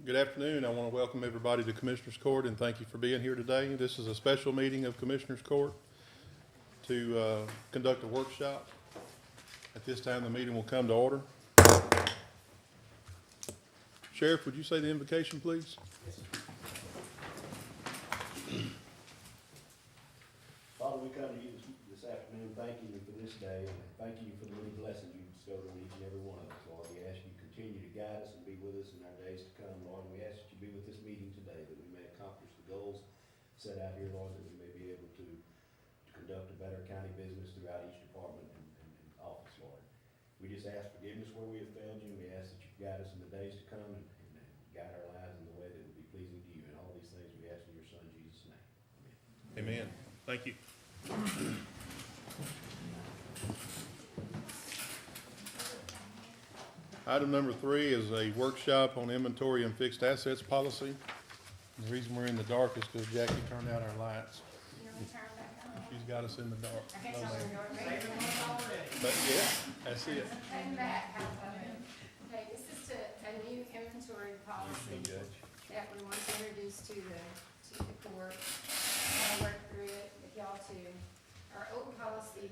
Good afternoon. I want to welcome everybody to Commissioners Court and thank you for being here today. This is a special meeting of Commissioners Court to conduct a workshop. At this time, the meeting will come to order. Sheriff, would you say the invocation, please? Father, we come to you this afternoon, thanking you for this day, and thanking you for the many blessings you bestowed on each and every one of us, Lord. We ask you to continue to guide us and be with us in our days to come, Lord. And we ask that you be with this meeting today, that we may accomplish the goals set out here, Lord, that we may be able to conduct a better county business throughout each department and office, Lord. We just ask forgiveness where we have failed you, and we ask that you guide us in the days to come and guide our lives in the way that will be pleasing to you. And all these things we ask in your Son, Jesus' name. Amen. Amen. Thank you. Item number 3 is a workshop on inventory and fixed assets policy. The reason we're in the dark is because Jackie turned out our lights. She's got us in the dark. No, ma'am. But yeah, that's it. Came back. Okay, this is a new inventory policy that we want to introduce to the court. I'll work through it with y'all too. Our old policy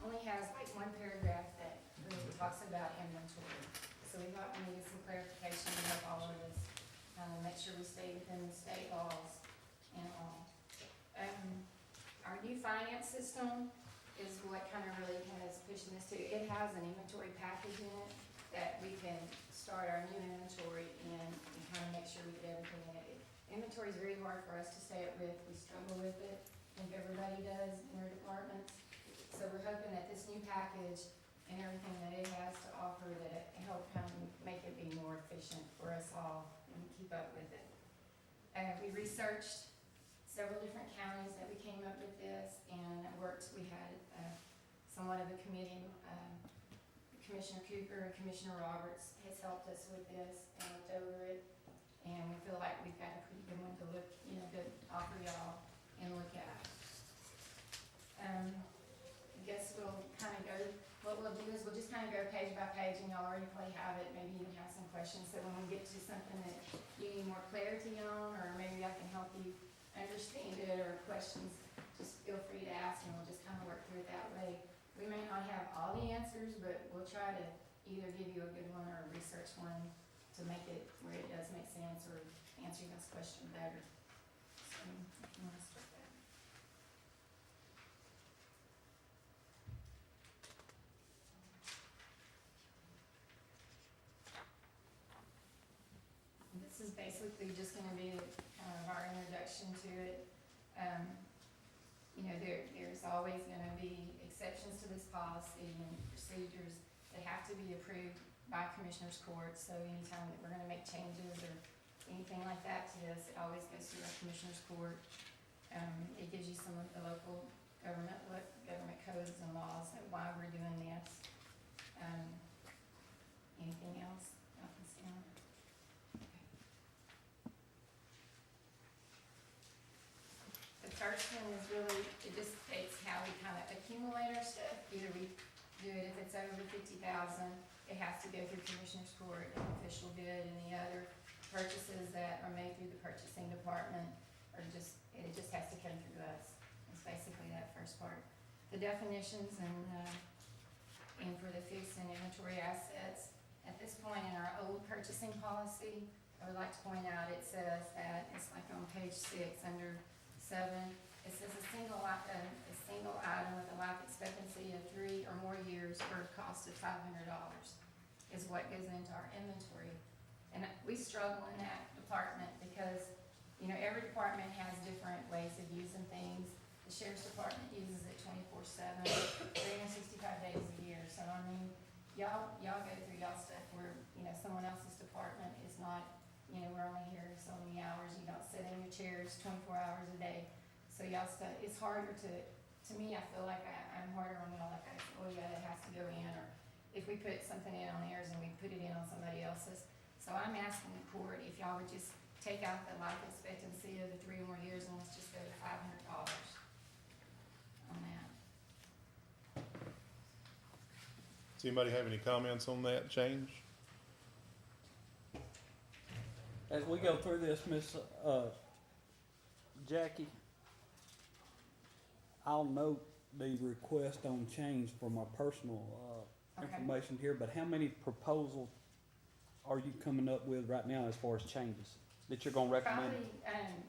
only has like one paragraph that really talks about inventory. So we thought we needed some clarification to help all of us, make sure we stay within the state laws and all. Our new finance system is what kind of really has pushing this to. It has an inventory package in it that we can start our new inventory in and kind of make sure we get everything in it. Inventory is very hard for us to stay up with. We struggle with it. I think everybody does in their departments. So we're hoping that this new package and everything that it has to offer, that it help kind of make it be more efficient for us all and keep up with it. We researched several different counties that we came up with this, and it worked. We had somewhat of a committee. Commissioner Cooper and Commissioner Roberts has helped us with this and looked over it, and we feel like we've got a pretty good one to look, to offer y'all and look at. I guess we'll kind of go. What we'll do is we'll just kind of go page by page, and y'all already probably have it. Maybe you have some questions, so when we get to something that you need more clarity on, or maybe I can help you understand it, or questions, just feel free to ask, and we'll just kind of work through it that way. We may not have all the answers, but we'll try to either give you a good one or a research one to make it where it does make sense, or answer your next question better. So, if you want to start that. This is basically just going to be kind of our introduction to it. There's always going to be exceptions to this policy and procedures that have to be approved by Commissioners Court. So anytime that we're going to make changes or anything like that to this, it always goes through our Commissioners Court. It gives you some of the local government codes and laws and why we're doing this. Anything else? Nothing else. The first one is really, it just states how we kind of accumulate our stuff. Either we do it if it's over 50,000, it has to go through Commissioners Court, an official bid, and the other purchases that are made through the purchasing department it just has to come through us. It's basically that first part. The definitions and for the fixed and inventory assets, at this point in our old purchasing policy, I would like to point out, it says that, it's like on page 6 under 7, it says a single item with a life expectancy of 3 or more years for a cost of $500 is what goes into our inventory. And we struggle in that department because, every department has different ways of using things. The Sheriff's Department uses it 24/7, 365 days a year. So, y'all go through y'all stuff where, someone else's department is not, we're only here so many hours. You don't sit in your chairs 24 hours a day. So y'all stuff, it's harder to me, I feel like I'm harder on y'all, like it has to go in, or if we put something in on theirs and we put it in on somebody else's. So I'm asking the court if y'all would just take out the life expectancy of the 3 or more years, and let's just go to $500 on that. Does anybody have any comments on that change? As we go through this, Miss Jackie, I'll note the request on change for my personal Okay. information here, but how many proposals are you coming up with right now as far as changes that you're gonna recommend? Probably,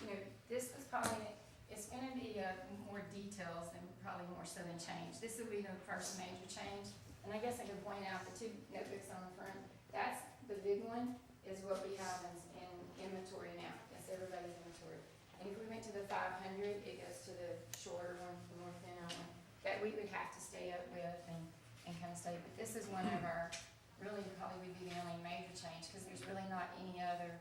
you know, this was probably, it's gonna be, more details and probably more so than change. This will be the first major change, and I guess I could point out the two notebooks on the front. That's, the big one is what we have in inventory now. That's everybody's inventory. And if we went to the 500, it goes to the shorter one, the more thinner one, that we would have to stay up with and kind of stay. But this is one of our, really probably would be the only major change, because there's really not any other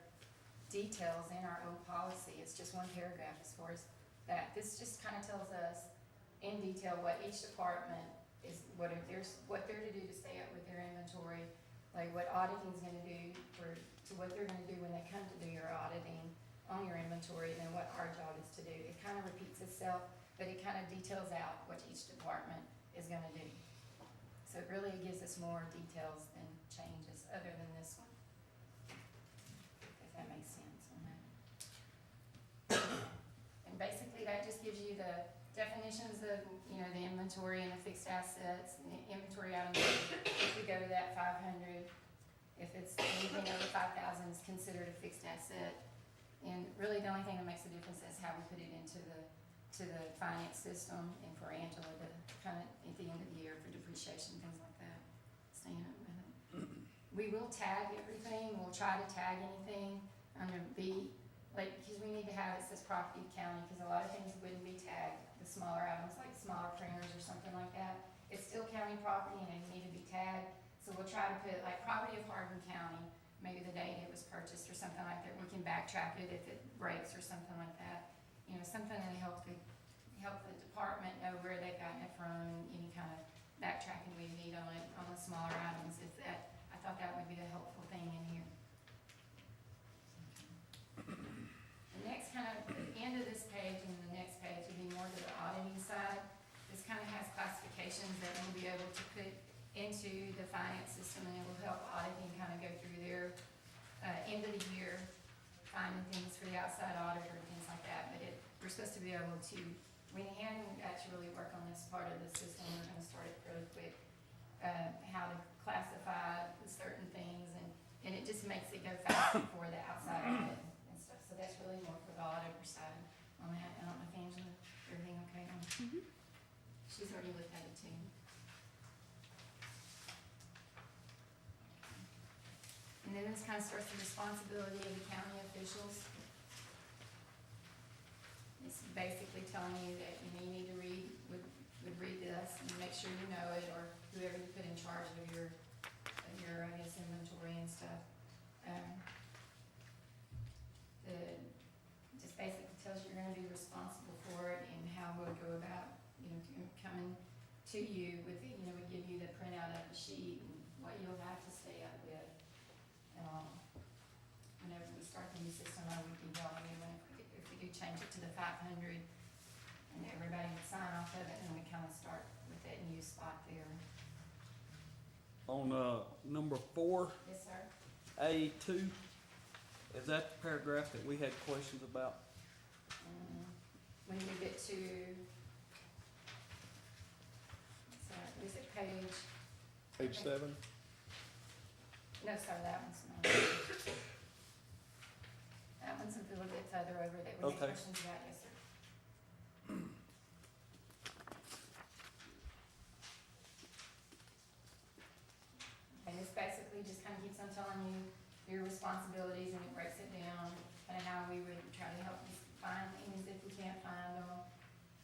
details in our old policy. It's just one paragraph as far as that. This just kind of tells us in detail what each department is, what they're to do to stay up with their inventory, like what auditing's gonna do to what they're gonna do when they come to do your auditing on your inventory, and then what our job is to do. It kind of repeats itself, but it kind of details out what each department is gonna do. So it really gives us more details than changes, other than this one. If that makes sense on that. And basically, that just gives you the definitions of, you know, the inventory and the fixed assets, and the inventory items. If we go to that 500, if it's anything over 5,000 is considered a fixed asset. And really, the only thing that makes a difference is how we put it into the finance system, and for Angela to kind of, at the end of the year, for depreciation, things like that, staying up with it. We will tag everything, we'll try to tag anything under B, like, because we need to have, it says property of county, because a lot of things wouldn't be tagged, the smaller items, like smaller printers or something like that. It's still county property and it need to be tagged, so we'll try to put, like, property of Hardin County, maybe the date it was purchased or something like that. We can backtrack it if it breaks or something like that. You know, something to help the department know where they've gotten it from, and any kind of backtracking we need on it, on the smaller items. If that, I thought that would be a helpful thing in here. The next kind of, the end of this page and the next page would be more to the auditing side. This kind of has classifications that we'll be able to put into the finance system, and it will help auditing kind of go through their end of the year, finding things for the outside auditor and things like that. But we're supposed to be able to, we hadn't actually really work on this part of the system. We're gonna start it really quick, how to classify certain things, and it just makes it go faster for the outside audit and stuff. So that's really more for the auditor side on that. I don't know if Angela, everything okay on? She's already looked at it too. And then this kind of starts the responsibility of the county officials. It's basically telling you that, you know, you need to would read this and make sure you know it, or whoever you put in charge of your, I guess, inventory and stuff. Just basically tells you you're gonna be responsible for it and how we'll go about, you know, coming to you with, you know, we give you the printout of the sheet and what you'll have to stay up with. Whenever we start the new system, I would be telling you if we do change it to the 500, and everybody would sign off of it, and we kind of start with that new spot there. On number 4, Yes, sir. A2, is that the paragraph that we had questions about? When you get to, sorry, is it page? Page 7? No, sir, that one's not. That one's a little bit further over that we had Okay. questions about, yes, sir. And this basically just kind of keeps on telling you your responsibilities, and it breaks it down, kind of how we would try to help you find things if we can't find them.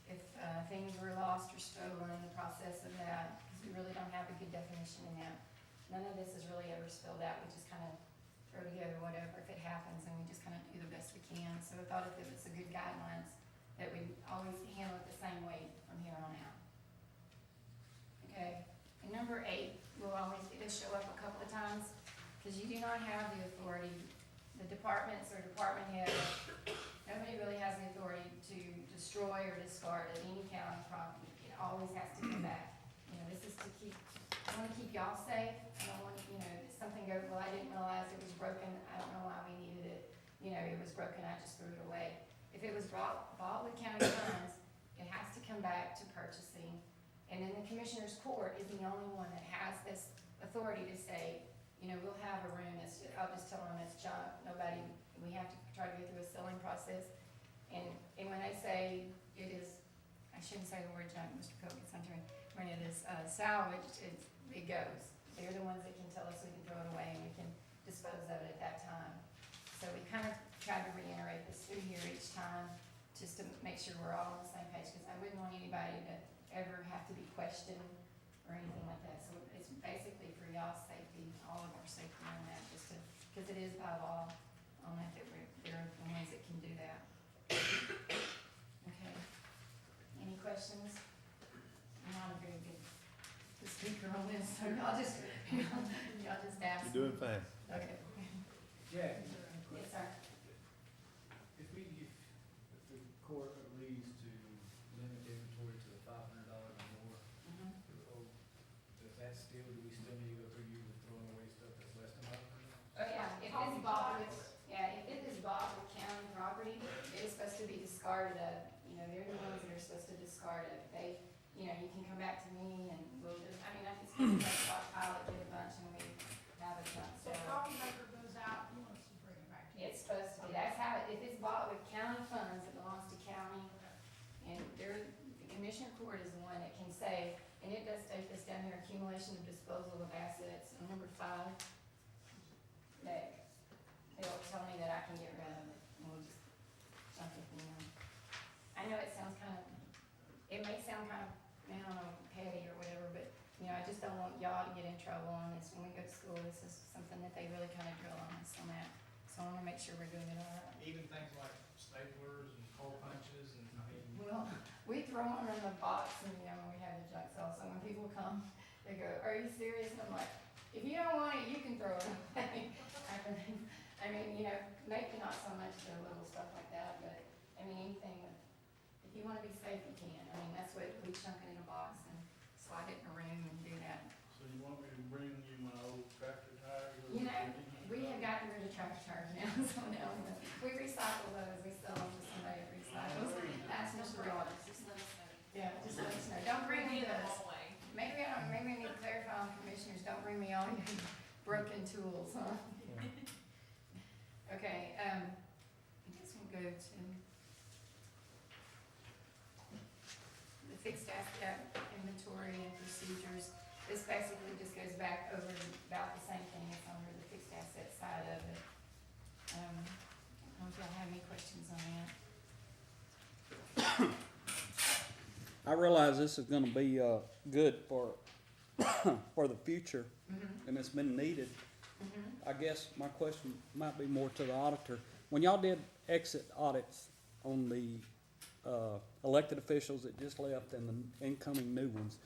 If things were lost or stolen in the process of that, because we really don't have a good definition in that. None of this is really ever spelled out. We just kind of throw together whatever if it happens, and we just kind of do the best we can. So I thought if it was a good guidelines, that we always handle it the same way from here on out. Okay, and number 8, will always, it'll show up a couple of times, because you do not have the authority, the departments or department heads, nobody really has the authority to destroy or discard of any county property. It always has to come back. You know, this is to keep, I want to keep y'all safe. I don't want, you know, if something goes, well, I didn't realize it was broken, I don't know why we if it was bought with county funds, it has to come back to purchasing. And then the commissioner's court is the only one that has this authority to say, you know, we'll have a room that's, I'll just tell them it's junk, nobody, we have to try to go through a selling process. And when they say it is, I shouldn't say the word junk, Mr. Coe gets onto me, when it is salvaged, it goes. They're the ones that can tell us we can throw it away and we can dispose of it at that time. So we kind of tried to reiterate this through here each time, just to make sure we're all on the same page, because I wouldn't want anybody to ever have to be questioned or anything like that. So it's basically for y'all's safety, all of our safety on that, just to, because it is by law on that, they're the ones that can do that. Okay. Any questions? I'm not a very good speaker on this, so y'all just ask. You're doing fine. Okay. Jack, Yes, sir. if the court agrees to limit inventory to the $500 or more, Mhm. does that still, do we still need to go through you with throwing away stuff that's less than $500? Oh, yeah, if it's bought with, if it is bought with county property, it is supposed to be discarded of, you know, they're the ones that are supposed to discard it. They, you know, you can come back to me and we'll just, I mean, I can still stockpile it, get a bunch and we have a bunch, So so. copy maker goes out, he wants to bring it back to you. It's supposed to be, that's how, if it's bought with county funds, it belongs to county. And the commissioner court is the one that can say, and it does state this down here, accumulation of disposal of assets, and number 5, that they'll tell me that I can get rid of it, and we'll just jump it, you know. I know it sounds kind of, it may sound kind of, I don't know, petty or whatever, but, you know, I just don't want y'all to get in trouble on this. When we go to school, this is something that they really kind of drill on us on that. So I wanna make sure we're doing it all right. Even things like staplers and hole punches and, I mean, Well, we throw them in the box and, you know, when we have the junk sale, so when people come, they go, "Are you serious?" And I'm like, "If you don't want it, you can throw it away." I mean, you know, maybe not so much the little stuff like that, but, I mean, anything that, if you wanna be safe, you can. I mean, that's what, we chunk it in a box and slide it in a room and do that. So you want me to bring you my old tractor tires? You know, we have gotten rid of tractor tires now, so now we recycle those, we sell them to somebody that recycles. Ask Mr. Rogers. Yeah, just let us know. Don't bring me those. Maybe I need to clarify on commissioners, don't bring me all your broken tools, huh? Okay, I guess we'll go to the fixed asset inventory and procedures. This basically just goes back over about the same thing that's under the fixed asset side of it. I don't know if y'all have any questions on that. I realize this is gonna be, good for, for the future, Mm-hmm. and it's been needed. Mm-hmm. I guess my question might be more to the auditor. When y'all did exit audits on the, elected officials that just left and the incoming new ones,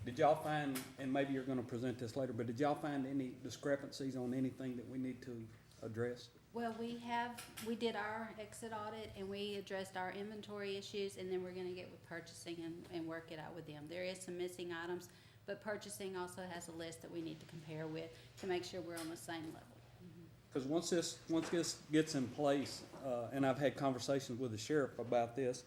did y'all find, and maybe you're gonna present this later, but did y'all find any discrepancies on anything that we need to address? Well, we did our exit audit and we addressed our inventory issues, and then we're gonna get with purchasing and work it out with them. There is some missing items, but purchasing also has a list that we need to compare with to make sure we're on the same level. Cause once this gets in place, and I've had conversations with the sheriff about this,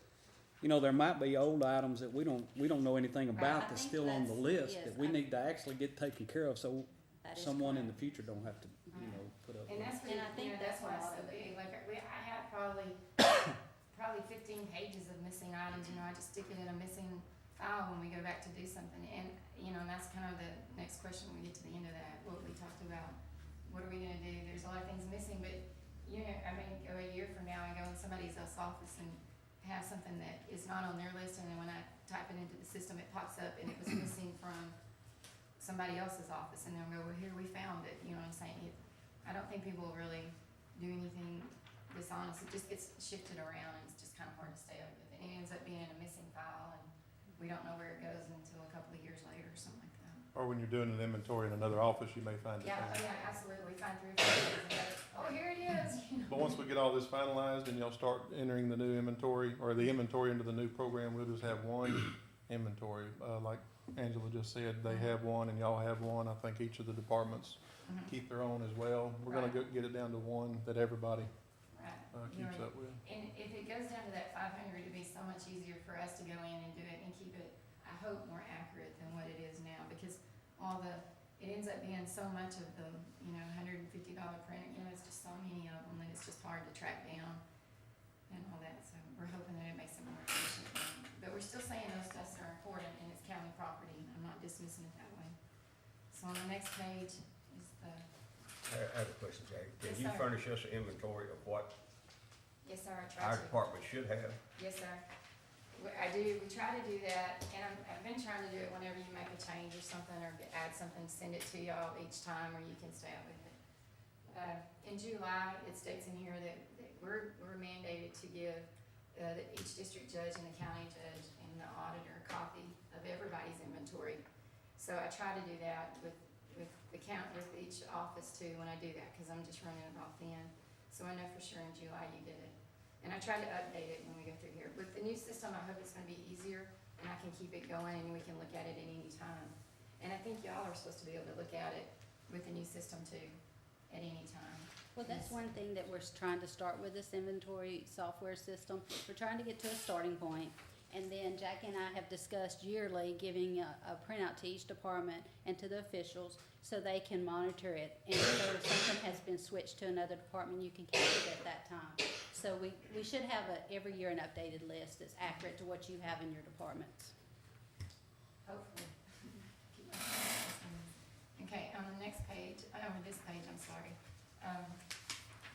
you know, there might be old items that we don't know anything Right, I about that's think still on the that's- list yes, that we need to actually get taken care of, so That is someone in the correct. future don't have to, you know, put up And with it. that's what, And I think you know, that's why it's that's so why- big, like, I have probably 15 pages of missing items, you know, I just stick it in a missing file when we go back to do something, and, you know, and that's kind of the next question when we get to the end of that, what we talked about. What are we gonna do? There's a lot of things missing, but, you know, I mean, go a year from now and go in somebody else's office and have something that is not on their list, and then when I type it into the system, it pops up and it was missing from somebody else's office, and they'll go, "Well, here, we found it," you know what I'm saying? I don't think people really do anything dishonest, it just gets shifted around, and it's just kinda hard to stay up with it. It ends up being in a missing file, and we don't know where it goes until a couple of years later or something like that. Or when you're doing an inventory in another office, you may find it Yeah, there. oh yeah, absolutely, we find 3 or 4 things and go, "Oh, here it is," you know? But once we get all this finalized and y'all start entering the new inventory, or the inventory into the new program, we'll just have one inventory. Like Angela just said, they have one and y'all have one. I think each of the departments Mhm. keep their own as well. We're gonna Right. get it down to one that everybody Right. keeps up with. And if it goes down to that 500, it'd be so much easier for us to go in and do it and keep it, I hope, more accurate than what it is now, because it ends up being so much of the, $150 print, it's just so many of them that it's just hard to track down and all that, so we're hoping that it makes it more efficient. But we're still saying those tests are important and it's county property, I'm not dismissing it that way. So on the next page is the, I have a question, Jackie. Can Yes, you sir. furnish us an inventory of what yes, sir, I our tried to. department should have? Yes, sir. I do, we try to do that, and I've been trying to do it whenever you make a change or something, or add something, send it to y'all each time, or you can stay up with it. In July, it states in here that we're mandated to give, each district judge and the county judge and the auditor a copy of everybody's inventory. So I try to do that with each office too, when I do that, cause I'm just running it off then. So I know for sure in July you get it. And I try to update it when we go through here. With the new system, I hope it's gonna be easier and I can keep it going and we can look at it at any time. And I think y'all are supposed to be able to look at it with the new system too, at any time. Well, that's one thing that we're trying to start with, this inventory software system. We're trying to get to a starting point. And then Jackie and I have discussed yearly giving a printout to each department and to the officials so they can monitor it. And so if something has been switched to another department, you can catch it at that time. So we should have every year an updated list that's accurate to what you have in your departments. Hopefully. Keep my fingers. Okay, on the next page, this page, I'm sorry.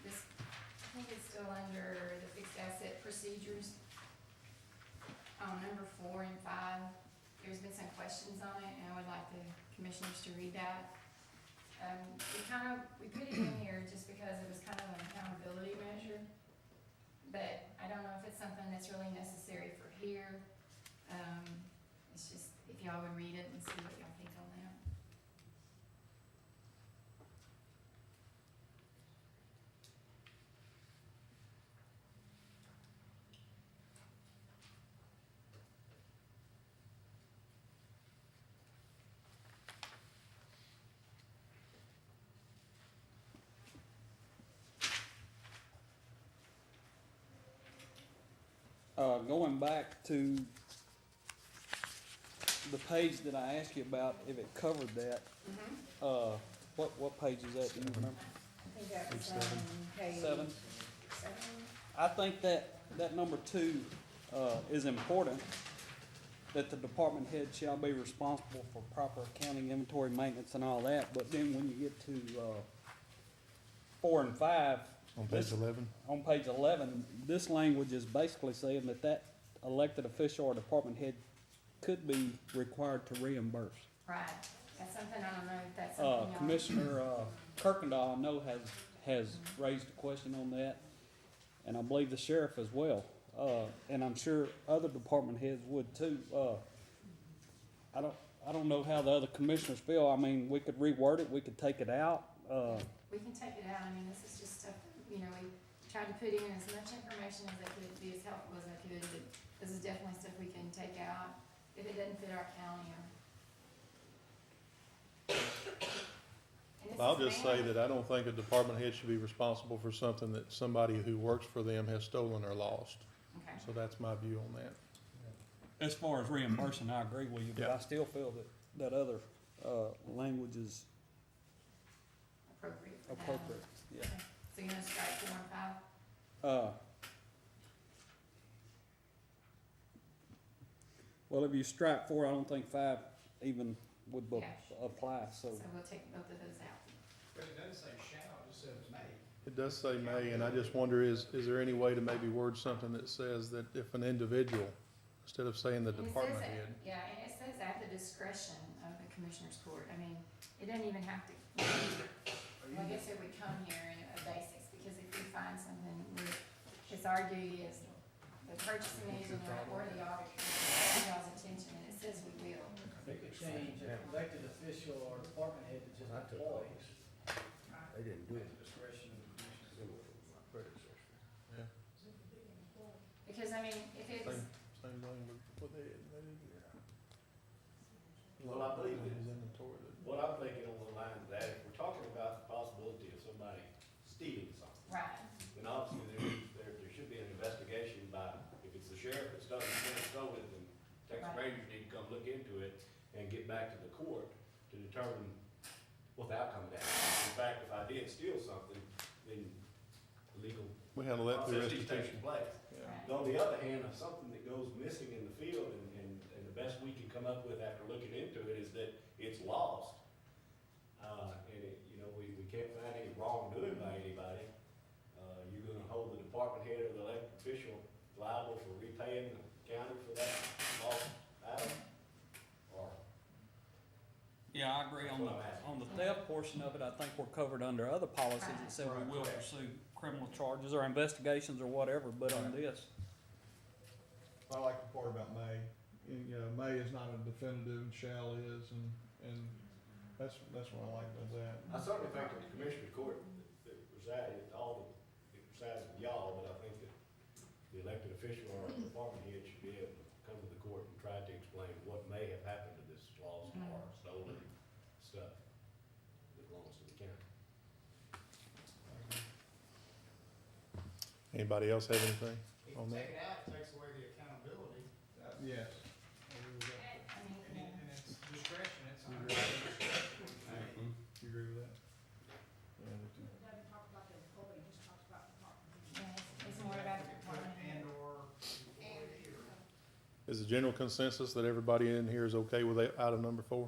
This, I think it's still under the fixed asset procedures. Number 4 and 5, there's been some questions on it, and I would like the commissioners to read that. We put it in here just because it was kind of an accountability measure, but I don't know if it's something that's really necessary for here. It's just, if y'all would read it and see what y'all think on that. Going back to the page that I asked you about, if it covered that, what page is that, do you remember? I think that was, page 7? 7. I think that number 2, is important, that the department head shall be responsible for proper accounting, inventory, maintenance, and all that, but then when you get to, 4 and 5, On page 11? on page 11, this language is basically saying that elected official or department head could be required to reimburse. Right, that's something, I don't know if that's something y'all. Commissioner, Kirkendall, I know has raised a question on that, and I believe the sheriff as well. And I'm sure other department heads would too. I don't know how the other commissioners feel. I mean, we could reword it, we could take it out. We can take it out, I mean, this is just stuff, we tried to put in as much information as I could, be as helpful as I could, but this is definitely stuff we can take out if it doesn't fit our county or. And this I'll is just say manual. that I don't think a department head should be responsible for something that somebody who works for them has stolen or lost. Okay, So that's my view on that. As far as reimbursing, I agree with you, but Yeah. I still feel that other, language is appropriate for that. appropriate, yeah. Okay. So you're gonna strike 4 and 5? Well, if you strike 4, I don't think 5 even would Yeah. apply, so. So we'll take both of those out. But it doesn't say shall, it just says may. It does say may, and I just wonder, is there any way to maybe word something that says that if an individual, instead of saying the And it department says head, Yeah, and it says at the discretion of the commissioner's court, I mean, it doesn't even have to, like I said, we come here in a basics, because if we find something, it's our duty as the purchasing agent or the auditor, to bring y'all's attention, and it says we will. They could change elected official or department head to just employees. They didn't do At it. the discretion of the commissioner. Because, I mean, if it's, same thing with the head, they didn't. Well, I believe it. His inventory that- What I'm thinking on the lines of that, if we're talking about the possibility of somebody stealing something, right, then obviously there needs to back to the court to determine what the outcome of that is. In fact, if I did steal something, then the legal We handle that through process is taking restitution. place. Yeah. But on the other hand, if something that goes missing in the field, and the best we can come up with after looking into it is that it's lost, and it, you know, we can't find any wrongdoing by anybody, you're gonna hold the department head or the elected official liable for repaying the county for that lost item? Or, Yeah, I agree on the theft portion of it. I think we're covered under other policies that say we will pursue criminal charges or investigations or whatever, but on this, I like the part about may. You know, may is not a definitive and shall is, and that's what I like about that. I certainly think that the commissioner's court that resides, it resides with y'all, but I think that the elected official or department head should be able to come to the court and try to explain what may have happened to this lost or stolen stuff that belongs to the county. Anybody else have anything If on you that? take it out, it takes away the accountability, Yes. I agree with that. I mean, and it's discretion, it's You under. agree with that? You agree with that? Yeah, I do too. It doesn't talk about the employee, it just talks about the department. it's more about the department head. And/or employee or. Is the general consensus that everybody in here is okay with item number 4?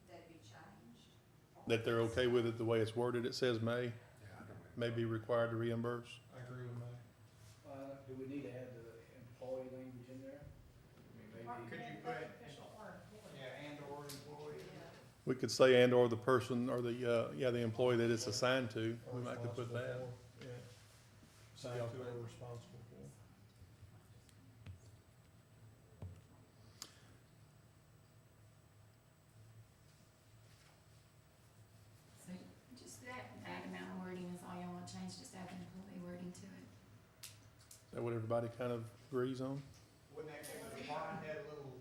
That'd be changed. That they're okay with it the way it's worded? It says may be required to reimburse. I agree with May. Do we need to add the employee language in there? I mean, Could you put, official or employee? yeah, and/or employee? We could say and/or the person or the employee that it's assigned to. We might could put that. Responsible for, yeah. Assigned to or responsible for. So just that amount of wording is all y'all want to change, just add the employee wording to it. Is that what everybody kind of agrees on? Wouldn't that give the department head a little,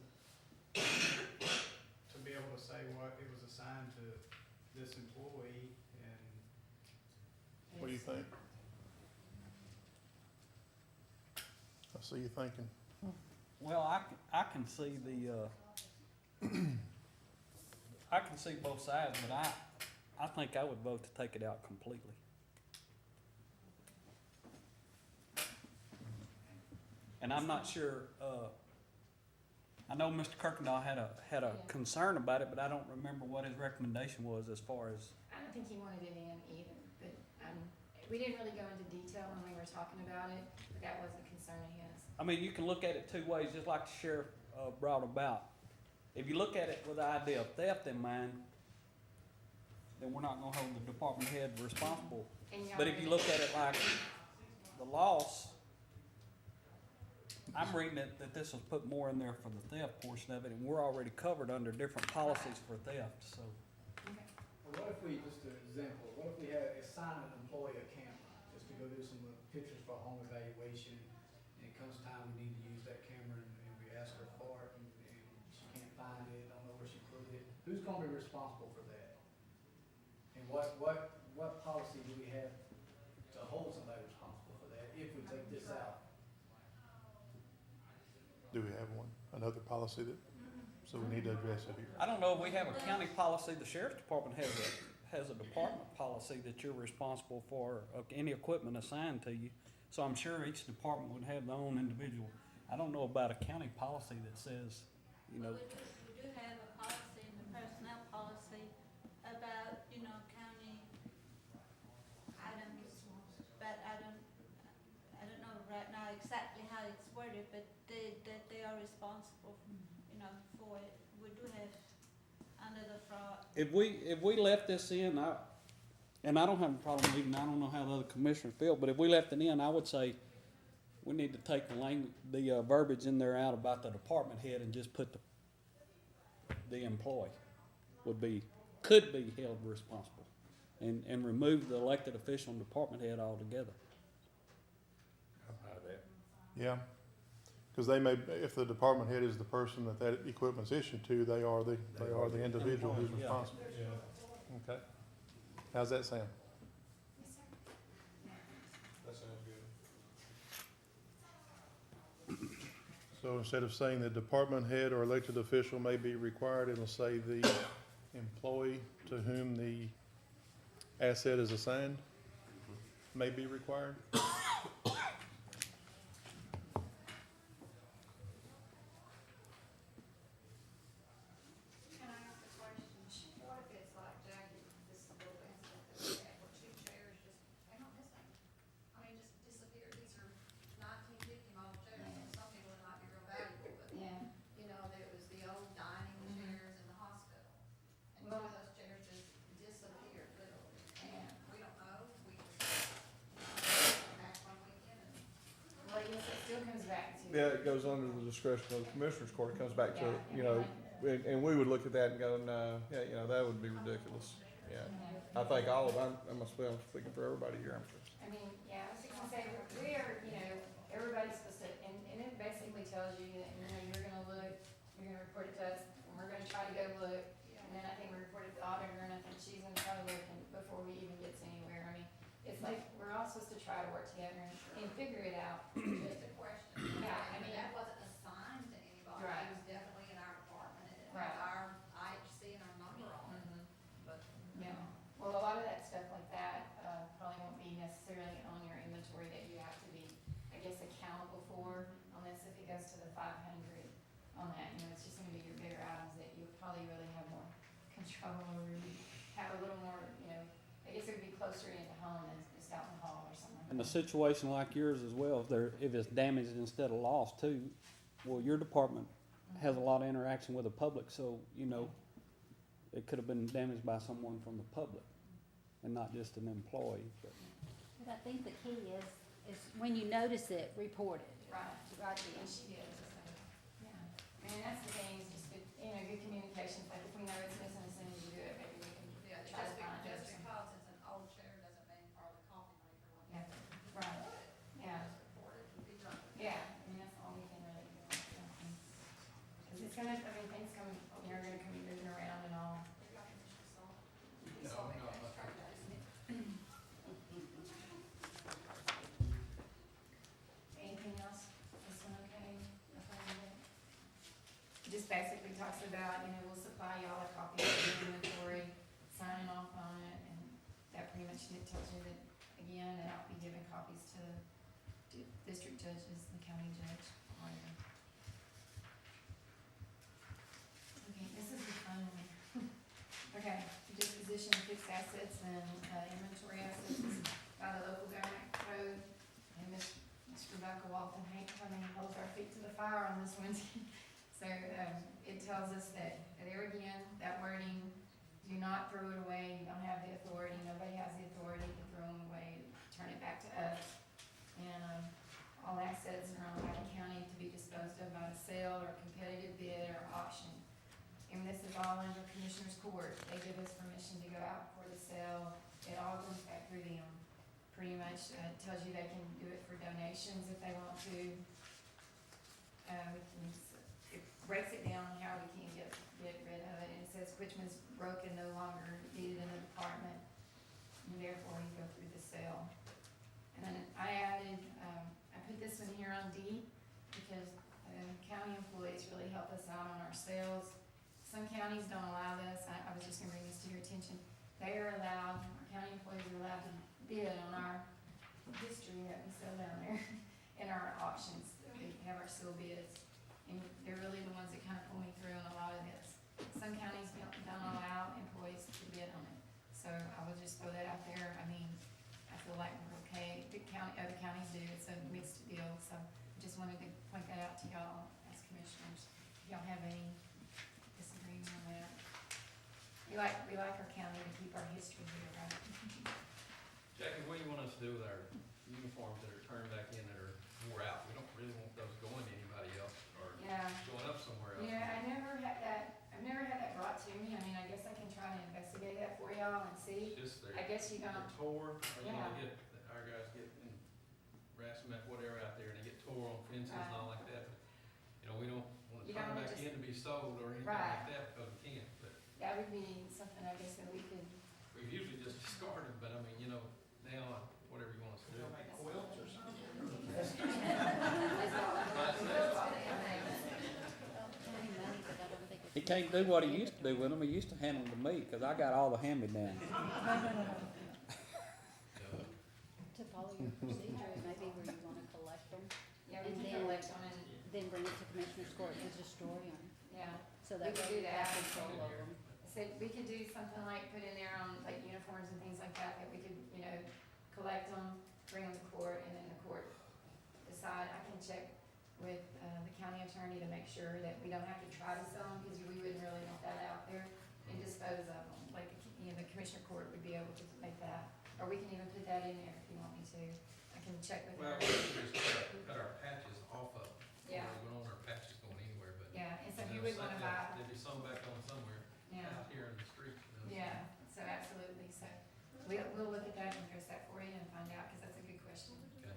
to be able to say what it was assigned to this employee and. What do you think? I see you thinking. well, I can see I can see both sides, but I think I would vote to take it out completely. And I'm not sure, I know Mr. Kirkendall had a concern about it, but I don't remember what his recommendation was as far as, I don't think he wanted it in either, but, we didn't really go into detail when we were talking about it, but that was a concern of his. I mean, you can look at it two ways, just like the sheriff, brought about. If you look at it with the idea of theft in mind, then we're not gonna hold the department head responsible. And y'all But if you already- look at it like the loss, I'm reading it that this was put more in there for the theft portion of it, and we're already covered under different policies for theft, so. Okay. Well, what if we, just an example, what if we had assign an employee a camera, just to go do some pictures for home evaluation, and it comes time we need to use that camera, and we ask her for it, and she can't find it, don't know where she put it, who's gonna be responsible for that? And what policy do we have to hold somebody responsible for that, if we take this out? Do we have one? Another policy that, so we need to address it here. I don't know if we have a county policy, the sheriff's department has a department policy that you're responsible for, any equipment assigned to you. So I'm sure each department would have their own individual. I don't know about a county policy that says, you know, We do have a policy in the personnel policy about, county items, but I don't know right now exactly how it's worded, but that they are responsible, for it. We do have under the fraud. if we left this in, and I don't have a problem leaving, I don't know how the other commissioners feel, but if we left it in, I would say we need to take the verbiage in there out about the department head and just put the employee could be held responsible, and remove the elected official and department head altogether. Out of that. Yeah, because they may, if the department head is the person that equipment's issued to, they are the individual who's Yeah. responsible. Yeah, Okay. How's that sound? Yes, sir. that sounds good. So instead of saying the department head or elected official may be required, it'll say the employee to whom the asset is assigned may be required. Can I ask a question? What if it's like Jackie, this little incident that we had, where two chairs just, they're not missing. I mean, just disappeared. These are 1950 model chairs, and some people it might be real valuable, but, Yeah. you know, there was the old dining chairs in the hospital. And two of those chairs just disappeared literally, and we don't know, we just, back one weekend and. Well, I guess it still comes back to. Yeah, it goes under the discretion of the commissioner's court, it comes back to, Yeah, you know, like- and we would look at that and go, no, yeah, you know, that would be ridiculous, yeah. Yeah. I think all of, I'm speaking for everybody here, I'm sure. I mean, yeah, I was just gonna say, we are, you know, everybody's supposed to, and it basically tells you that, you know, you're gonna look, you're gonna report it to us, and we're gonna try to go look, and then I think we report it to the auditor, and I think she's gonna try to look before we even get anywhere. I mean, it's like, we're all supposed to try to work together and figure it out. Just a question. Yeah, I mean- That wasn't assigned to anybody. Right. It was definitely in our department, and it Right. had our IHC and our number on it, Mhm. but. Yeah, well, a lot of that stuff like that, probably won't be necessarily on your inventory that you have to be, I guess, accountable for on this if it goes to the 500 on that, you know, it's just gonna be your bigger items that you probably really have more control over, have a little more, you know, I guess it would be closer into home than just out in the hall or something like that. In a situation like yours as well, if it's damaged instead of lost too, well, your department has a lot of interaction with the public, so, you know, it could have been damaged by someone from the public and not just an employee, but. But I think the key is when you notice it, report it. Right, Right, and she is, so, yeah, I mean, that's the thing, is just good, you know, good communication, like if we know it's missing as soon as you do it, maybe we can Yeah, try to find it or just something. because it's an old chair doesn't mean part of the coffee maker. Yeah, right, yeah. Just report it, it'd be done. Yeah, I mean, that's all we can really do. Cause it's gonna, I mean, things come, you know, are gonna come moving around and all. Maybe I can just resolve. No, Resolve it, no, that's okay. right, guys. Anything else? This one okay? Nothing in it? It just basically talks about, you know, we'll supply y'all a copy of the inventory, signing off on it, and that pretty much it tells you that, again, that I'll be giving copies to the district judges, the county judge, whatever. Okay, this is the fun one. Okay, disposition of fixed assets and inventory assets is by the local government code. And Miss Rebecca Walton Hank coming and holds our feet to the fire on this one. So, it tells us that, there again, that wording, do not throw it away, you don't have the authority, nobody has the authority to throw them away, turn it back to us. And, all assets are owned by the county to be disposed of by a sale or competitive bid or auction. And this is all under Commissioner's Court. They give us permission to go out for the sale. It all goes back through them. Pretty much, tells you they can do it for donations if they want to. It breaks it down on how we can get rid of it. And it says which one's broken, no longer needed in the department. And therefore, you go through the sale. And then I added, I put this one here on D because county employees really help us out on our sales. Some counties don't allow this. I was just gonna bring this to your attention. They are allowed, our county employees are allowed to bid on our history that we sell down there in our auctions. We have our seal bids. And they're really the ones that kind of pull me through on a lot of this. Some counties don't allow employees to bid on it. So I will just throw that out there. I mean, I feel like we're okay. The county, other counties do. It's a mixed deal. So I just wanted to point that out to y'all as commissioners. If y'all have any disagreement on that. We like our county to keep our history here, right? Jackie, what do you want us to do with our uniforms that are turned back in that are wore out? We don't really want those going to anybody else or Yeah. going up somewhere else. Yeah, I've never had that brought to me. I mean, I guess I can try to investigate that for y'all and see. It's just I they're guess you don't, tore, or you know, Yeah. our guys get in harassment, whatever out there, and they get tore on fences and all like that. But, you know, we don't want to You turn don't them back just- in to be sold or anything Right. like that because we can't. But that would be something I guess that we could. we've usually just discarded them, but I mean, you know, now, whatever you want us to do. Quilts or something. That's all. can't do what he used to do with them. He used to hand them to me, cause I got all the hand-me-downs. To follow your procedure, it may be where you wanna collect them, Yeah, we And can then- collect them and, then bring it to Commissioner's Court and destroy them, yeah. so We that could way do you have that. control of them. So we could do something like put in there on like uniforms and things like that we could, you know, collect them, bring them to court, and then the court decide. I can check with, the county attorney to make sure that we don't have to try to sell them, because we wouldn't really want that out there, and dispose of them. Like, you know, the commissioner court would be able to make that, or we can even put that in there if you want me to. I can check with Well, her. we can just cut our patches off of, Yeah, we don't want our patches going anywhere, but. yeah, and so you you know, would wanna some- buy, There'd be some back on somewhere yeah. out here in the street, you know. Yeah, so absolutely, so we'll look at that and address that for you and find out, cause that's a good question. Okay.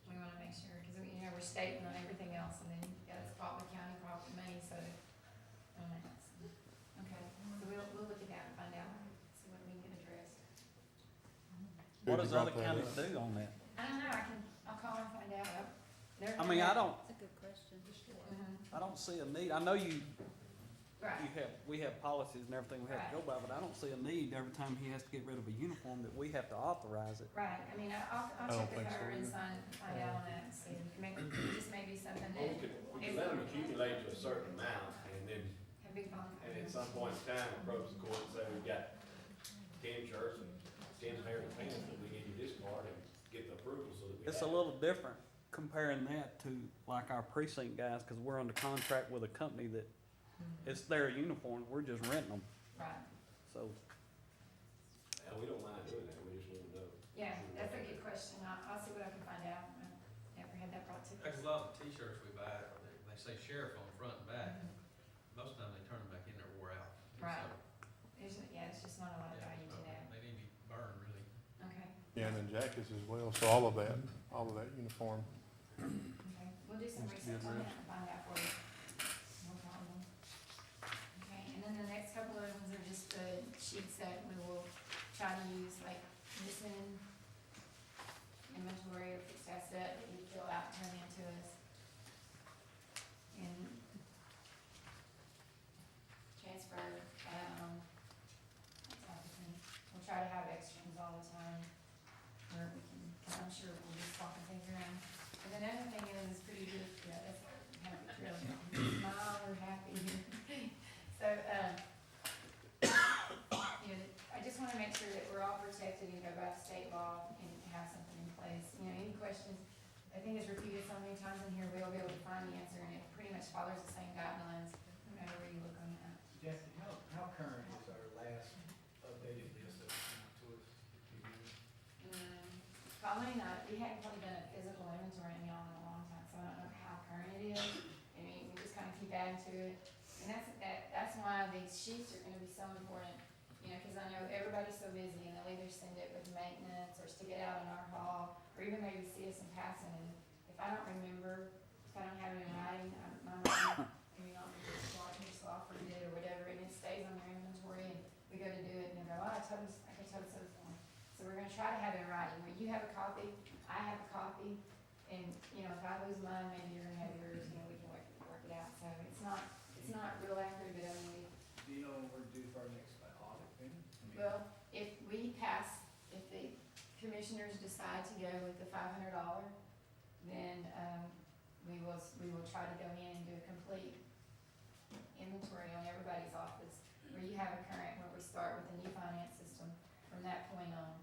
We wanna make sure, cause we, you know, we're stating on everything else, and then you got proper county, proper money, so, okay, so we'll look at that and find out, see what we can get addressed. What Who does brought other that counties up? do on that? I don't know, I'll call and find out. I mean, I don't, That's a good question. Mhm. I don't see a need. I know you Right, we have policies and everything we have to go by, but I don't see a need every time he has to get rid of a uniform that we have to authorize it. right, I mean, I'll I don't check with think so her and either. find out on that and see, maybe, just maybe something Well, that, we could let them accumulate to a certain amount, and then, have big fun. and at some point in time, approach the court and say, we've got 10 shirts and 10 pairs of pants that we need to discard and get the approval so that we It's a have it. little different comparing that to like our precinct guys, cause we're under contract with a company that it's their uniform, we're just renting them, Right, so. And we don't mind doing that, we just want to know. yeah, that's a good question, I'll see what I can find out, I never had that brought to us. Like a lot of the t-shirts we buy, they say sheriff on the front and back, Mhm. most of the time they turn them back in, they're wore out. And Right. so, It's just not a lot of yeah, value to that, they need to be burned, really. okay, Yeah, and then jackets as well, so all of that uniform. okay, we'll do some Needs to be research on addressed. that and find out for you. No problem. Okay, and then the next couple of ones are just the sheets that we will try to use, like missing inventory or fixed asset that you fill out, and turn into us. And transfer, that type of thing. We'll try to have extras all the time, where we can, cause I'm sure we'll be swapping things around. And another thing is pretty good, yeah, that's happy, really, smile, we're happy. So, you know, I just wanna make sure that we're all protected and go by state law and have something in place. You know, any questions, I think it's repeated so many times in here, we'll be able to find the answer, and it pretty much follows the same guidelines, no matter where you look on that. Jackie, how current is our last updated list that was sent to us? Probably not, we haven't probably done a physical inventory in y'all in a long time, so I don't know how current it is. I mean, we just kinda keep adding to it, and that's why these sheets are gonna be so important. You know, cause I know everybody's so busy, and they'll either send it with maintenance, or stick it out in our hall, or even maybe see us in passing, and if I don't remember, if I don't have it in writing, my mind, maybe not slow forget it or whatever, and it stays on your inventory, and we go to do it, and they go, oh, I can totally so form. So we're gonna try to have it in writing, where you have a copy, I have a copy, and, you know, if I lose mine, maybe you're gonna have yours, you know, we can work it out, so it's not real accurate, but I mean, Do you know when we're due for our next audit then? I mean, well, if we pass, if the commissioners decide to go with the $500, then, we will try to go in and do a complete inventory on everybody's office, where you have a current, where we start with the new finance system from that point on.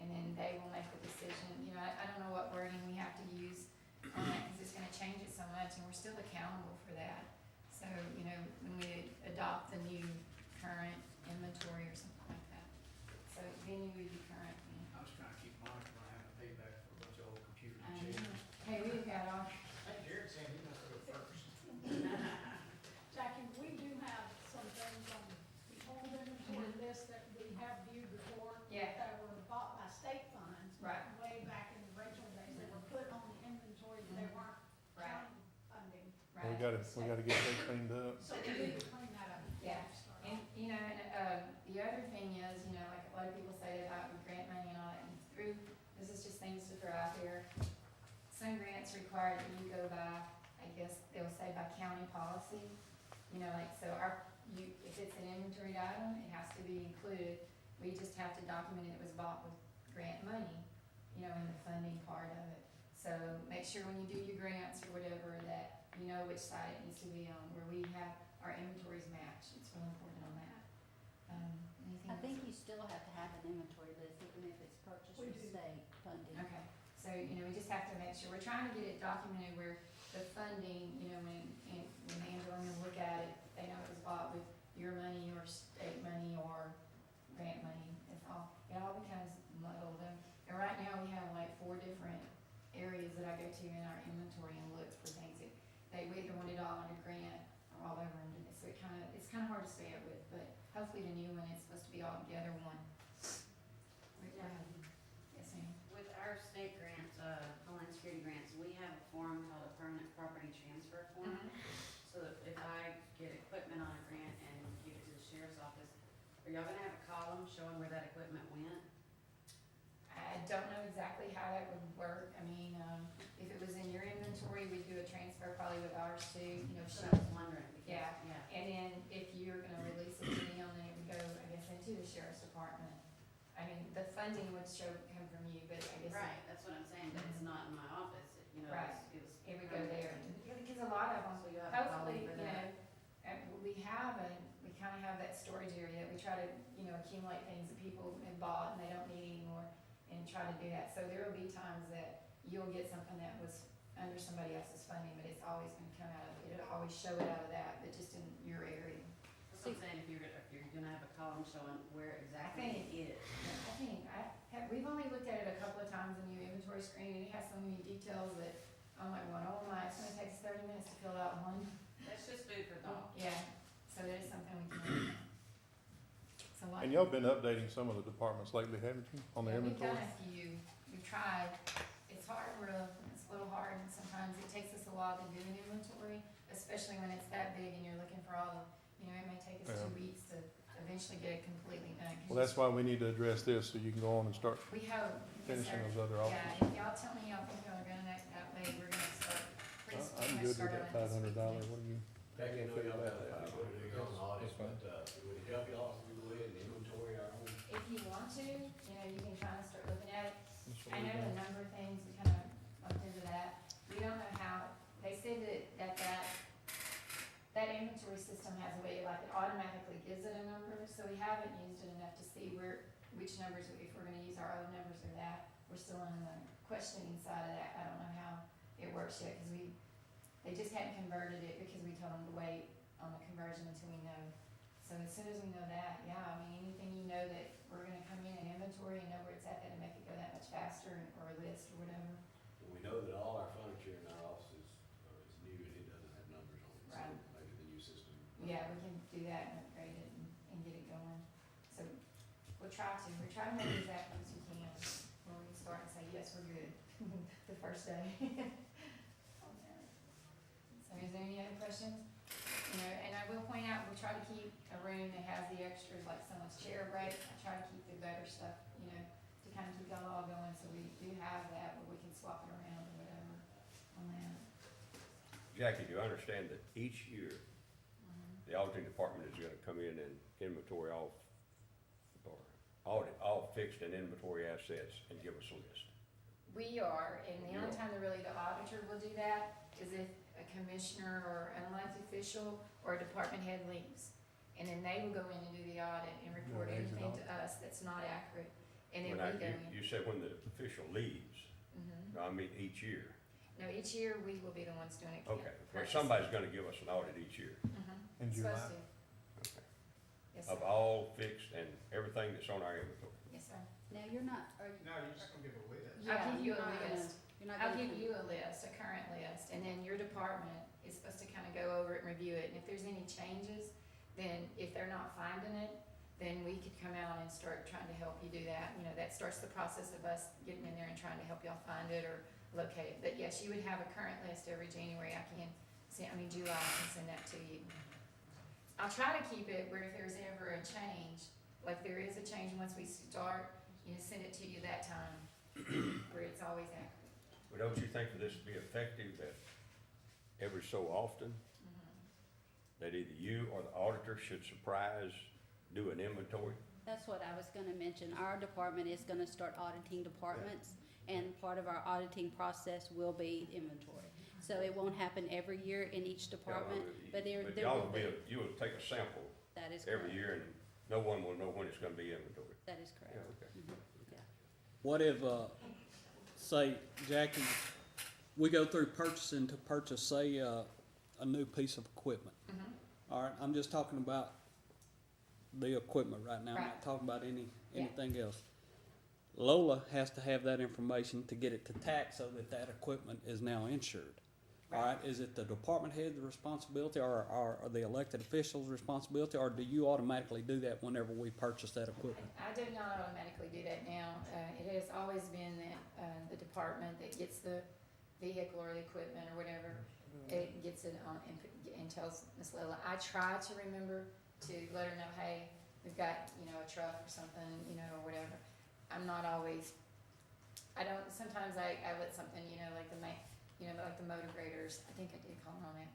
And then they will make the decision, you know, I don't know what wording we have to use on that, cause it's gonna change it so much, and we're still accountable for that. So, you know, when we adopt the new current inventory or something like that, so then you would be current, you know. I was trying to keep mine from having to pay back for a bunch of old computer I changes. know. Hey, we've got all, Jared said he must go first. Jackie, we do have some things on the old inventory list that we have viewed before. Yeah. That were bought by state funds. Right. Way back in the original days, they were put on the inventory, but they weren't right, county funding. right. We gotta get that cleaned up. So we need to clean that up. before Yeah. we start And, off. you know, the other thing is, you know, like a lot of people say about grant money and all that, and through, this is just things to throw out there. Some grants require that you go by, I guess they'll say by county policy, you know, like, so our if it's an inventoried item, it has to be included. We just have to document it was bought with grant money, you know, in the funding part of it. So make sure when you do your grants or whatever, that you know which side it needs to be on, where we have our inventories matched. It's real important on that. Anything I else? think you still have to have an inventory list, even if it's purchased We with do. state funding. Okay, so, you know, we just have to make sure, we're trying to get it documented where the funding, you know, when Angela and them look at it, they know it was bought with your money or state money or grant money. It all becomes muddled. And right now, we have like 4 different areas that I go to in our inventory and look for things that we either want it all under grant or all over under this. So it's kind of hard to stay up with, but hopefully the new one is supposed to be all together one. Yes, ma'am. With our state grants, Homeland Security grants, we have a form called a permanent property transfer form. So that if I get equipment on a grant and give it to the sheriff's office, are y'all gonna have a column showing where that equipment went? I don't know exactly how that would work. I mean, if it was in your inventory, we'd do a transfer probably with ours too, you know, So she, I was wondering, because, Yeah. yeah. and then if you're gonna release it to them, then it would go, I guess, into the sheriff's department. I mean, the funding would come from you, but I guess. Right, that's what I'm saying, but it's not in my office, you know, Right. it was. It would go there, yeah, because a lot of them, So you have a column hopefully, for you that. know, we kind of have that storage area. We try to, you know, accumulate things that people have bought and they don't need anymore and try to do that. So there will be times that you'll get something that was under somebody else's funding, but it's always gonna come out of, it'll always show it out of that, but just in your area. That's what I'm saying, if you're gonna have a column showing where exactly it is. We've only looked at it a couple of times in your inventory screen, and it has so many details that I'm like, well, oh my, it's gonna take us 30 minutes to fill out one. That's just food for thought. Yeah, so that is something we can. So like. And y'all been updating some of the departments lately, haven't you, on the Yeah, inventory? We've done a few, we've tried. It's hard, it's a little hard, and sometimes it takes us a while to do an inventory, especially when it's that big and you're looking for all the, you know, it may take us Yeah. 2 weeks to eventually get it completely done. 'Cause Well, that's why we need to address this, so you can go on and start We hope. finishing Yes, those sir. other Yeah, offices. if y'all tell me y'all think y'all are gonna act that way, we're gonna start. pretty I'm much good with start that on it this $500, weekend. what do you? Jackie, I know y'all got Yeah. a good deal on audits, That's fine. but, it would help y'all if we go ahead and inventory our own. If you want to, you know, you can kind of start looking at it. That's what I we know do. the number of things, we kind of looked into that. We don't know how, they said that inventory system has a way, like it automatically gives it a number, so we haven't used it enough to see which numbers, if we're gonna use our own numbers or that. We're still in the questioning side of that. I don't know how it works yet, because they just hadn't converted it because we told them to wait on the conversion until we know. So as soon as we know that, yeah, I mean, anything you know that we're gonna come in and inventory and know where it's at, that'll make it go that much faster, or a list or whatever. We know that all our furniture in our offices is new and it doesn't have numbers on it, Right. so maybe the new system. Yeah, we can do that and upgrade it and get it going. So we'll try to make it exactly as we can, where we can start and say, yes, we're good, the first day. So is there any other questions? You know, and I will point out, we try to keep a room that has the extras, like someone's chair break. I try to keep the better stuff, you know, to kind of keep y'all all going, so we do have that, but we can swap it around or whatever on that. Jackie, do you understand that each year, the auditing department is gonna come in and inventory all, or audit all fixed and inventory assets and give us a list? We are, and the only You are. time that really the auditor will do that is if a commissioner or an elected official or a department head leaves. And then they will go in and do the audit and report an exit anything to us that's not accurate, and then When we go in. You said when the official leaves, Mhm. no, I mean each year. No, each year we will be the ones doing it. Okay, well, Purchase. somebody's gonna give us an audit each year In July. Supposed to. Okay. Yes, of sir. all fixed and everything that's on our inventory. Yes, sir. Now, you're not, are you? No, you're just gonna give a list. I'll Yeah, give you you're a not gonna- list. You're not I'll gonna. give you a list, a current list, and then your department is supposed to kind of go over it and review it, and if there's any changes, then if they're not finding it, then we could come out and start trying to help you do that. You know, that starts the process of us getting in there and trying to help y'all find it or locate it. But yes, you would have a current list every January. July, I can send that to you. I'll try to keep it where if there's ever a change, like there is a change once we start, you know, send it to you that time, where it's always accurate. But don't you think for this to be effective, that every so often, that either you or the auditor should surprise, do an inventory? That's what I was gonna mention. Our department is gonna start auditing departments, and part of our auditing process will be inventory. So it won't happen every year in each department, but there y'all will be. you will take a sample That is correct. every year, and no one will know when it's gonna be inventory. That is correct. Yeah, okay. Mhm. Yeah. What if, say, Jackie, we go through purchasing to purchase, say, a new piece of equipment. All right, I'm just talking about the equipment right now. I'm not Right. talking about Yeah. anything else. Lola has to have that information to get it to tax so that that equipment is now insured. All right, is it the department head's responsibility or are the elected officials' responsibility, or do you automatically do that whenever we purchase that equipment? I do not automatically do that now. It has always been that, the department that gets the vehicle or the equipment or whatever, it gets it on and tells Ms. Lila. I try to remember to let her know, hey, we've got, a truck or something, or whatever. I'm not always, sometimes I let something, like like the motor graders, I think I did call on that.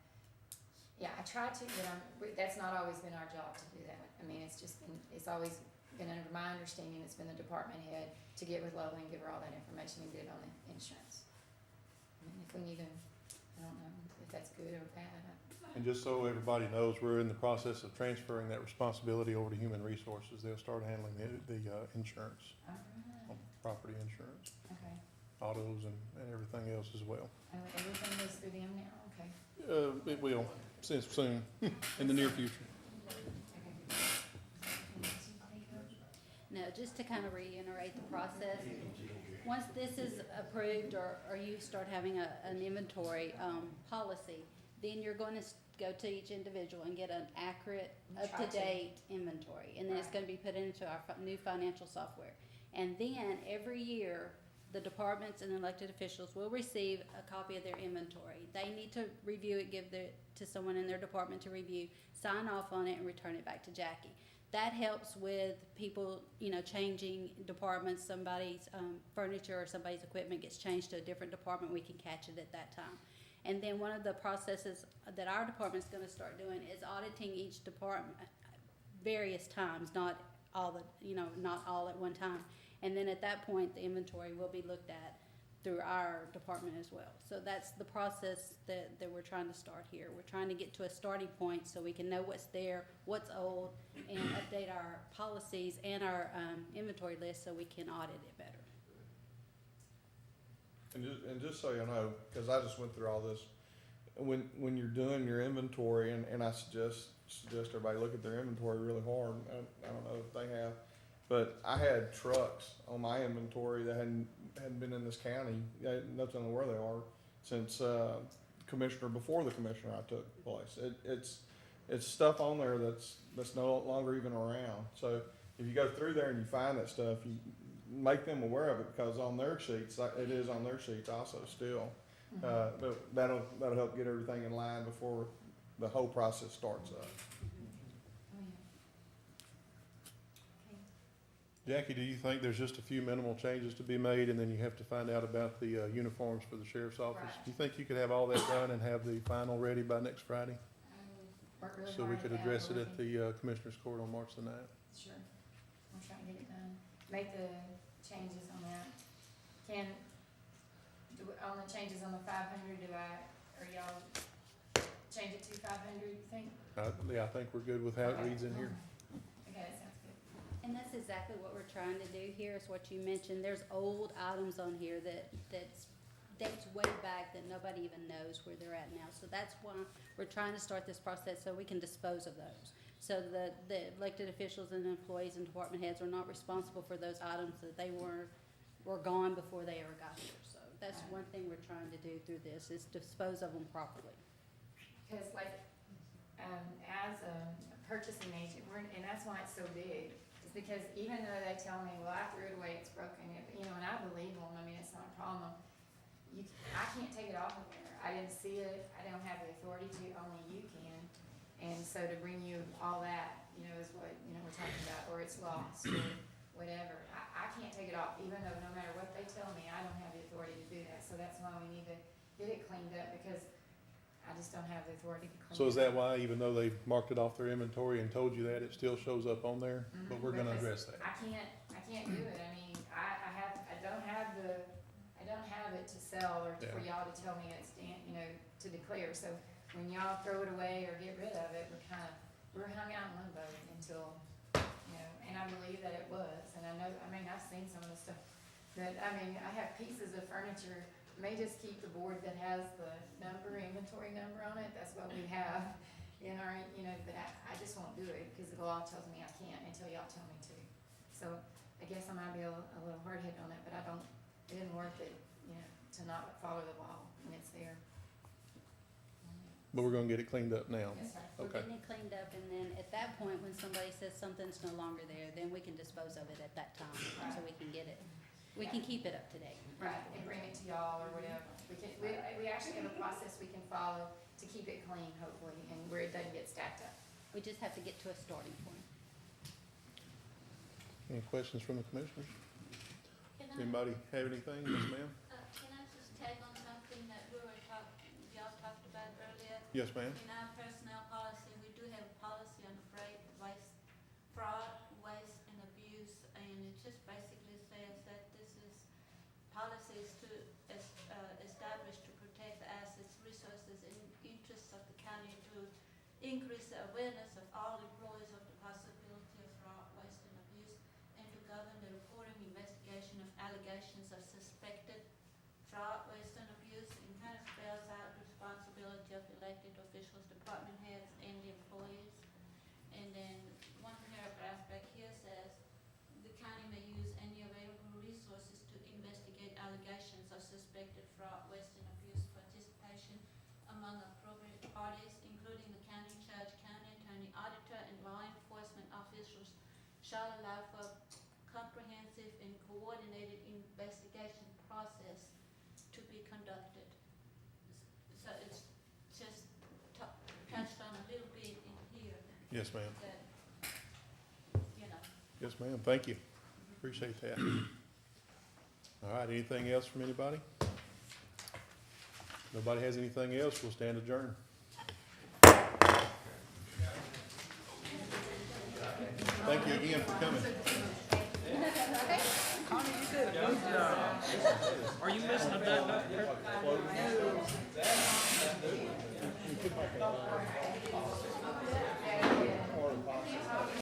Yeah, I try to, but that's not always been our job to do that. I mean, it's always been under my understanding, it's been the department head to get with Lola and give her all that information and get it on the insurance. I mean, if we need to, I don't know if that's good or bad. And just so everybody knows, we're in the process of transferring that responsibility over to Human Resources. They'll start handling the insurance, property insurance, Okay, autos and everything else as well. everything goes through them now, okay. It will, since soon, in the near future. No, just to kind of reiterate the process, once this is approved or you start having an inventory, policy, then you're gonna go to each individual and get an accurate, up-to-date inventory. And then it's gonna be put into our new financial software. And then every year, the departments and elected officials will receive a copy of their inventory. They need to review it, give it to someone in their department to review, sign off on it, and return it back to Jackie. That helps with people, changing departments, somebody's furniture or somebody's equipment gets changed to a different department, we can catch it at that time. And then one of the processes that our department's gonna start doing is auditing each department various times, not all at one time. And then at that point, the inventory will be looked at through our department as well. So that's the process that we're trying to start here. We're trying to get to a starting point so we can know what's there, what's old, and update our policies and our inventory list so we can audit it better. And just so you know, cause I just went through all this, when you're doing your inventory, and I suggest everybody look at their inventory really hard, I don't know if they have, but I had trucks on my inventory that hadn't been in this county, nothing on where they are, since, commissioner, before the commissioner I took place. It's stuff on there that's no longer even around, so if you go through there and you find that stuff, you make them aware of it, because on their sheets, it is on their sheets also still. But that'll help get everything in line before the whole process starts up. Jackie, do you think there's just a few minimal changes to be made, and then you have to find out about the uniforms for the sheriff's office? Right. Do you think you could have all that done and have the final ready by next Friday? Work really So we hard could at that, address it but at the Commissioners Court on March the 9th? Sure, I'm trying to get it done. Make the changes on that. On the changes on the 500, or y'all change it to 500, you think? Yeah, I think we're good with how it reads in here. Okay, that sounds good. And that's exactly what we're trying to do here, is what you mentioned. There's old items on here that dates way back that nobody even knows where they're at now. So that's why we're trying to start this process so we can dispose of those. So the elected officials and employees and department heads are not responsible for those items that they were gone before they ever got here. So that's one thing we're trying to do through this, is dispose of them properly. Because as a purchasing agent, and that's why it's so big, is because even though they tell me, well, I threw it away, it's broken, and I believe them, I mean, it's not a problem. I can't take it off of there. I didn't see it, I don't have the authority to, only you can. And so to bring you all that, is what, we're talking about, or it's lost, or whatever. I can't take it off, even though no matter what they tell me, I don't have the authority to do that. So that's why we need to get it cleaned up, because I just don't have the authority to clean it. So is that why, even though they've marked it off their inventory and told you that, it still shows up on there? But we're gonna address that. I can't do it, I mean, I don't have it to sell or for y'all to tell me it's, to declare, so when y'all throw it away or get rid of it, we're hung out in limbo until, and I believe that it was, and I've seen some of the stuff, but, I have pieces of furniture, may just keep the board that has the inventory number on it, that's what we have in our, but I just won't do it, because the law tells me I can't until y'all tell me to. So, I guess I might be a little hard-headed on it, but it isn't worth it, to not follow the law when it's there. But we're gonna get it cleaned up now. Yes, sir. We're Okay. getting it cleaned up, and then at that point, when somebody says something's no longer there, then we can dispose of it at that time, so we can get it, we can keep it up to date. Right, and bring it to y'all or whatever. We actually have a process we can follow to keep it clean, hopefully, and where it doesn't get stacked up. We just have to get to a starting point. Any questions from the commissioners? Can Anybody have anything? Yes, ma'am? can I just tag on something that y'all talked about earlier? Yes, ma'am? In our personnel policy, we do have a policy on fraud, waste, and abuse, and it just basically says that this is policies to establish to protect the assets, resources, and interests of the county to increase the awareness of all employees of the possibility of fraud, waste, and abuse, and to govern the reporting, investigation of allegations of suspected fraud, waste, and abuse, and kind of spells out the responsibility of elected officials, department heads, and the employees. And then one paragraph back here says, the county may use any available resources to investigate allegations of suspected fraud, waste, and abuse, participation among appropriate parties, including the county judge, county attorney, auditor, and law enforcement officials, shall allow for comprehensive and coordinated investigation process to be conducted. So it's just touched on a little bit in here Yes, ma'am. that, Yes, ma'am. Thank you. Appreciate that. All right, anything else from anybody? Nobody has anything else, we'll stand adjourned. Thank you again for coming. Connie, you did a good job. Are you missing a button up here?